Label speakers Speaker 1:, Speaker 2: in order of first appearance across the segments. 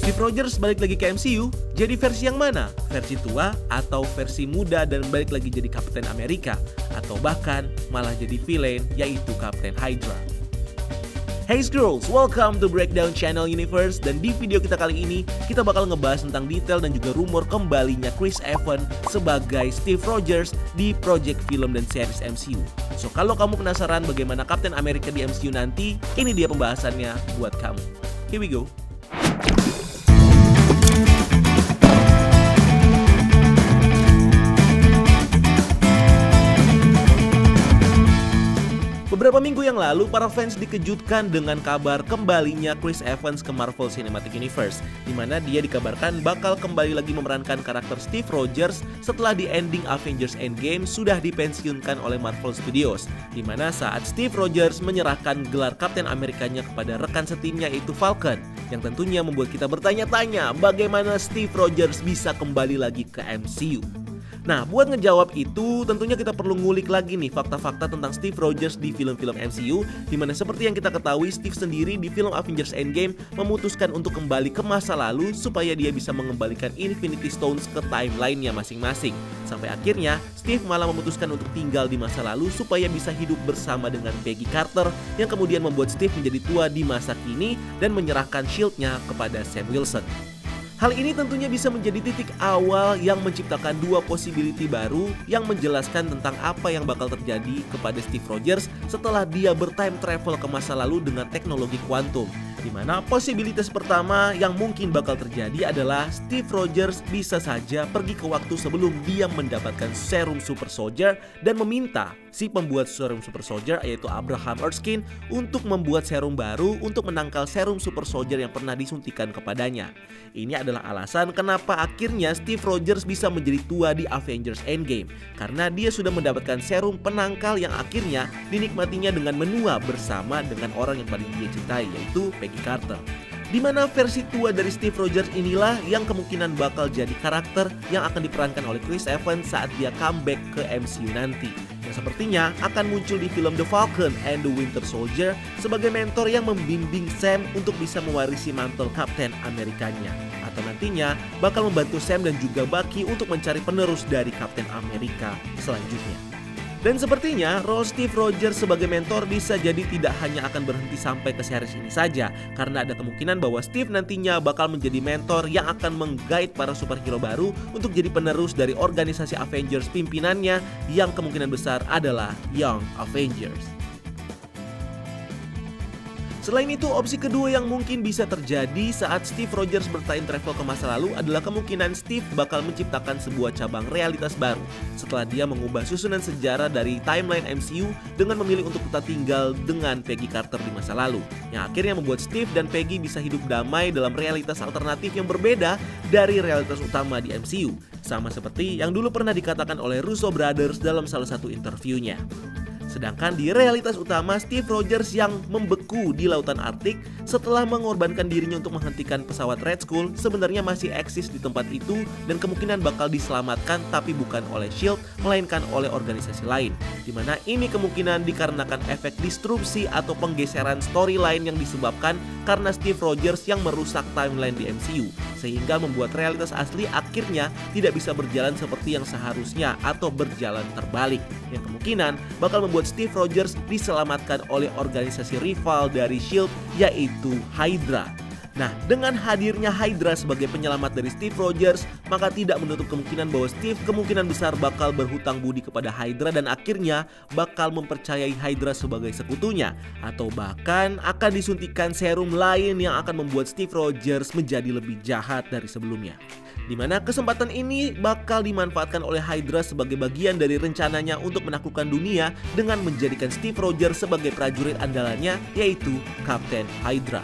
Speaker 1: Steve Rogers balik lagi ke MCU, jadi versi yang mana? Versi tua atau versi muda dan balik lagi jadi Kapten Amerika? Atau bahkan malah jadi villain yaitu Kapten Hydra? Hey girls, welcome to Breakdown Channel Universe. Dan di video kita kali ini, kita bakal ngebahas tentang detail dan juga rumor kembalinya Chris Evans sebagai Steve Rogers di project film dan series MCU. So kalau kamu penasaran bagaimana Kapten Amerika di MCU nanti, ini dia pembahasannya buat kamu. Here we go. Beberapa minggu yang lalu, para fans dikejutkan dengan kabar kembalinya Chris Evans ke Marvel Cinematic Universe, di mana dia dikabarkan bakal kembali lagi memerankan karakter Steve Rogers setelah di ending Avengers Endgame sudah dipensiunkan oleh Marvel Studios, di mana saat Steve Rogers menyerahkan gelar Kapten Amerikanya kepada rekan setimnya yaitu Falcon, yang tentunya membuat kita bertanya-tanya bagaimana Steve Rogers bisa kembali lagi ke MCU. Nah, buat ngejawab itu, tentunya kita perlu ngulik lagi nih fakta-fakta tentang Steve Rogers di film-film MCU, dimana seperti yang kita ketahui, Steve sendiri di film Avengers Endgame memutuskan untuk kembali ke masa lalu supaya dia bisa mengembalikan Infinity Stones ke timeline-nya masing-masing. Sampai akhirnya, Steve malah memutuskan untuk tinggal di masa lalu supaya bisa hidup bersama dengan Peggy Carter, yang kemudian membuat Steve menjadi tua di masa kini dan menyerahkan shield-nya kepada Sam Wilson. Hal ini tentunya bisa menjadi titik awal yang menciptakan dua possibility baru yang menjelaskan tentang apa yang bakal terjadi kepada Steve Rogers setelah dia bertime travel ke masa lalu dengan teknologi kuantum. Di mana posibilitas pertama yang mungkin bakal terjadi adalah Steve Rogers bisa saja pergi ke waktu sebelum dia mendapatkan serum Super Soldier dan meminta si pembuat serum Super Soldier yaitu Abraham Erskine untuk membuat serum baru untuk menangkal serum Super Soldier yang pernah disuntikan kepadanya. Ini adalah alasan kenapa akhirnya Steve Rogers bisa menjadi tua di Avengers Endgame, karena dia sudah mendapatkan serum penangkal yang akhirnya dinikmatinya dengan menua bersama dengan orang yang paling dia cintai yaitu Peggy Carter. Di mana versi tua dari Steve Rogers inilah yang kemungkinan bakal jadi karakter yang akan diperankan oleh Chris Evans saat dia comeback ke MCU nanti, yang sepertinya akan muncul di film The Falcon and the Winter Soldier sebagai mentor yang membimbing Sam untuk bisa mewarisi mantel Kapten Amerikanya, atau nantinya bakal membantu Sam dan juga Bucky untuk mencari penerus dari Kapten Amerika selanjutnya. Dan sepertinya role Steve Rogers sebagai mentor bisa jadi tidak hanya akan berhenti sampai ke series ini saja, karena ada kemungkinan bahwa Steve nantinya bakal menjadi mentor yang akan meng-guide para superhero baru untuk jadi penerus dari organisasi Avengers pimpinannya yang kemungkinan besar adalah Young Avengers. Selain itu, opsi kedua yang mungkin bisa terjadi saat Steve Rogers bertime travel ke masa lalu adalah kemungkinan Steve bakal menciptakan sebuah cabang realitas baru setelah dia mengubah susunan sejarah dari timeline MCU dengan memilih untuk tetap tinggal dengan Peggy Carter di masa lalu, yang akhirnya membuat Steve dan Peggy bisa hidup damai dalam realitas alternatif yang berbeda dari realitas utama di MCU, sama seperti yang dulu pernah dikatakan oleh Russo Brothers dalam salah satu interviewnya. Sedangkan di realitas utama, Steve Rogers yang membeku di lautan Arktik setelah mengorbankan dirinya untuk menghentikan pesawat Red Skull sebenarnya masih eksis di tempat itu dan kemungkinan bakal diselamatkan, tapi bukan oleh SHIELD melainkan oleh organisasi lain, dimana ini kemungkinan dikarenakan efek disrupsi atau penggeseran storyline yang disebabkan karena Steve Rogers yang merusak timeline di MCU, sehingga membuat realitas asli akhirnya tidak bisa berjalan seperti yang seharusnya atau berjalan terbalik, yang kemungkinan bakal membuat Steve Rogers diselamatkan oleh organisasi rival dari SHIELD yaitu Hydra. Nah, dengan hadirnya Hydra sebagai penyelamat dari Steve Rogers, maka tidak menutup kemungkinan bahwa Steve kemungkinan besar bakal berhutang budi kepada Hydra dan akhirnya bakal mempercayai Hydra sebagai sekutunya, atau bahkan akan disuntikan serum lain yang akan membuat Steve Rogers menjadi lebih jahat dari sebelumnya. Di mana kesempatan ini bakal dimanfaatkan oleh Hydra sebagai bagian dari rencananya untuk menaklukkan dunia dengan menjadikan Steve Rogers sebagai prajurit andalannya yaitu Kapten Hydra.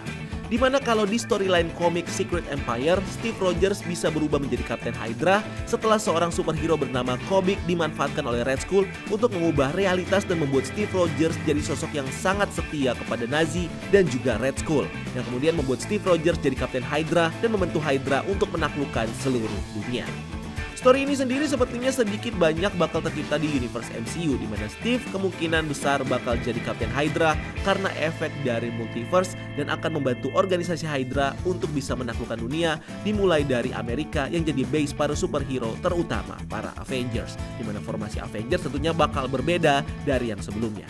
Speaker 1: Dimana kalau di storyline komik Secret Empire, Steve Rogers bisa berubah menjadi Kapten Hydra setelah seorang superhero bernama Kobik dimanfaatkan oleh Red Skull untuk mengubah realitas dan membuat Steve Rogers jadi sosok yang sangat setia kepada Nazi dan juga Red Skull, yang kemudian membuat Steve Rogers jadi Kapten Hydra dan membantu Hydra untuk menaklukkan seluruh dunia. Story ini sendiri sepertinya sedikit banyak bakal tercipta di universe MCU, di mana Steve kemungkinan besar bakal jadi Kapten Hydra karena efek dari multiverse dan akan membantu organisasi Hydra untuk bisa menaklukkan dunia, dimulai dari Amerika yang jadi base para superhero terutama para Avengers, di mana formasi Avengers tentunya bakal berbeda dari yang sebelumnya.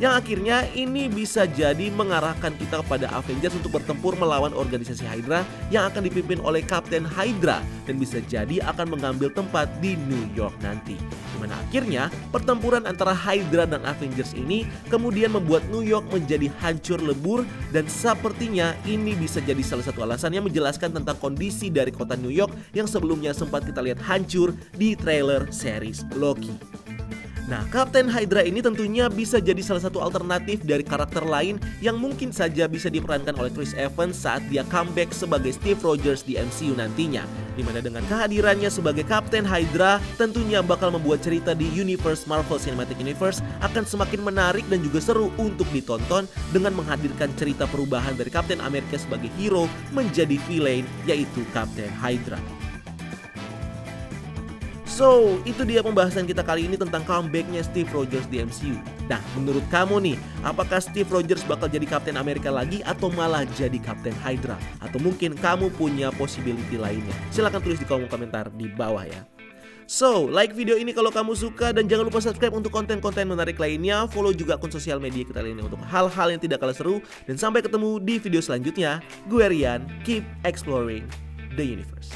Speaker 1: Yang akhirnya ini bisa jadi mengarahkan kita kepada Avengers untuk bertempur melawan organisasi Hydra yang akan dipimpin oleh Kapten Hydra dan bisa jadi akan mengambil tempat di New York nanti. Dimana akhirnya pertempuran antara Hydra dan Avengers ini kemudian membuat New York menjadi hancur lebur, dan sepertinya ini bisa jadi salah satu alasan yang menjelaskan tentang kondisi dari kota New York yang sebelumnya sempat kita lihat hancur di trailer series Loki. Nah, Kapten Hydra ini tentunya bisa jadi salah satu alternatif dari karakter lain yang mungkin saja bisa diperankan oleh Chris Evans saat dia comeback sebagai Steve Rogers di MCU nantinya. Dimana dengan kehadirannya sebagai Kapten Hydra tentunya bakal membuat cerita di universe Marvel Cinematic Universe akan semakin menarik dan juga seru untuk ditonton dengan menghadirkan cerita perubahan dari Kapten Amerika sebagai hero menjadi villain, yaitu Kapten Hydra. So, itu dia pembahasan kita kali ini tentang comebacknya Steve Rogers di MCU. Nah, menurut kamu nih, apakah Steve Rogers bakal jadi Kapten Amerika lagi atau malah jadi Kapten Hydra? Atau mungkin kamu punya possibility lainnya? Silahkan tulis di kolom komentar di bawah ya. So, like video ini kalau kamu suka dan jangan lupa subscribe untuk konten-konten menarik lainnya. Follow juga akun sosial media kita lainnya untuk hal-hal yang tidak kalah seru. Dan sampai ketemu di video selanjutnya. Gue Rian, keep exploring the universe.